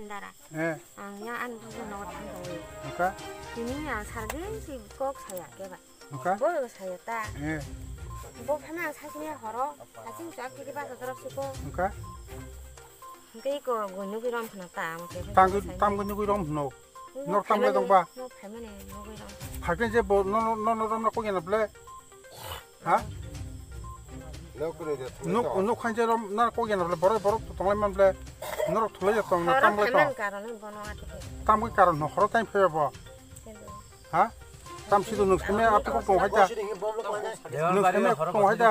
한다라. 예. 야 안 부서 너 탄다. 그러니까 이니야 사르지 꼭 사야 개봐. 그러니까 뭐 사였다. 예. 뭐 하나 사시면 걸어. 사진 쫙 끼기 봐서 들었시고. 그러니까 이거 뭐 누구랑 보냈다. 땅 근육이 좀 노. 너 땅에 동바. 너 발면에 누구랑. 발견 이제 뭐너너너너 거기 나블래. 하? 너 관제 나 거기 나블래. 버려 동네만 블래. 너 돌려졌다. 너 땅에 또. 가라는 번호 어떻게. 땅에 가라 너 허러 땅 펴여 봐. 하? 땀시도 너 세매 앞에 꼭동 하자. 너 세매 꼭동 하자.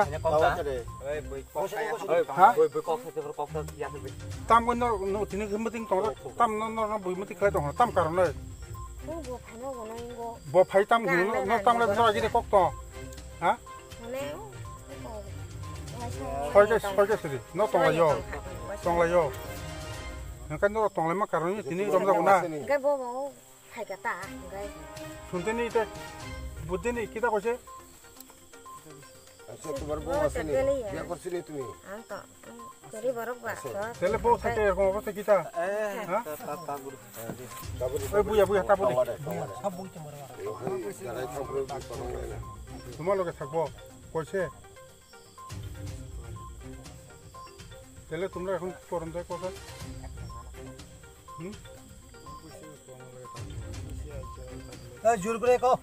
하? 땀 너 뒤에 금부팅 동로 땀너 부이무팅 그래 동로 땀 가라네. 뭐 발명거는 이거. 뭐 파이 땀 너 땀을 들어가게 돼 꼭동. 하? 네요. 설계 쓰리. 너 동라요. 동라요. 그러니까 너 동라만 가라니 뒤에 좀더구나. 그러니까 뭐 하겠다. 그러니까 손대니 이제 부대니 있기다 거지? 안다. 그리 버럭봐. 텔레폰 살때 뭐 어떻게 기타? 부야 따보리. 주말로게 타고 거지? 텔레 तुम्हारा এখন করন্দে কথা? জোর করে কও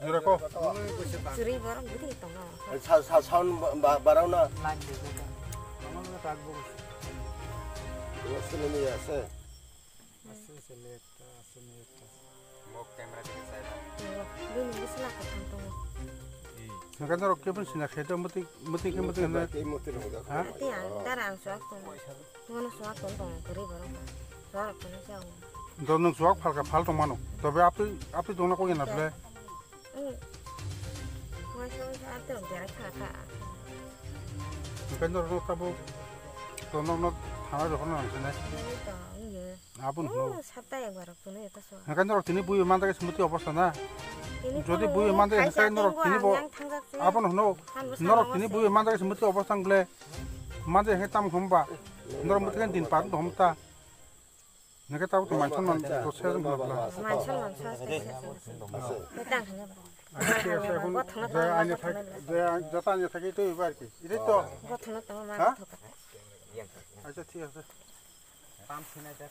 জোরে কও 줄이 버럭 무디 있던가. সাউন্ড বাড়াও না আমাকে থাকবো ছেলে নিয়ে আছে ছেলে একটা আছে মেয়ে একটা 뭐 ক্যামেরা থেকে চাইবা 눈 무슬라고 tanto. 나간다로 깨분 지나 해도 무티 근데 এই মতে রোগা Ati antara ang suak to. Ngono suak to kuri baro. Suak to ni siang. 너는 수학 팔까 팔도 많어 너왜 앞에 동나 거기 놔둘래 Masuk ate jarak kata. 그러니까 너는 따보 너는 하나 더 하나 안 쓰네 Itu iya. 아분 너 Sabta yang baro to ni itu suak. 그러니까 너는 뒤니 부위 만다게 스무티 없었나 Ini যদি বুয়ে মানতে হেসাই নর তিনি বো আপন হনো নর তিনি বুয়ে মানতে সমিতি অবস্থান গলে মানতে হে তাম খমবা নর মুতকেন দিন পান ধমতা নেকে তাও তো মানছন মান তো সেজন বলা Mansul mansul. Betang hanya. আজকে এখন যে আইনে থাকে যে যত আইনে থাকে তো এবার কি এটাই তো Gua thona tama ma হ্যাঁ? thoka. আচ্ছা ঠিক আছে পাম্প সিনাইটা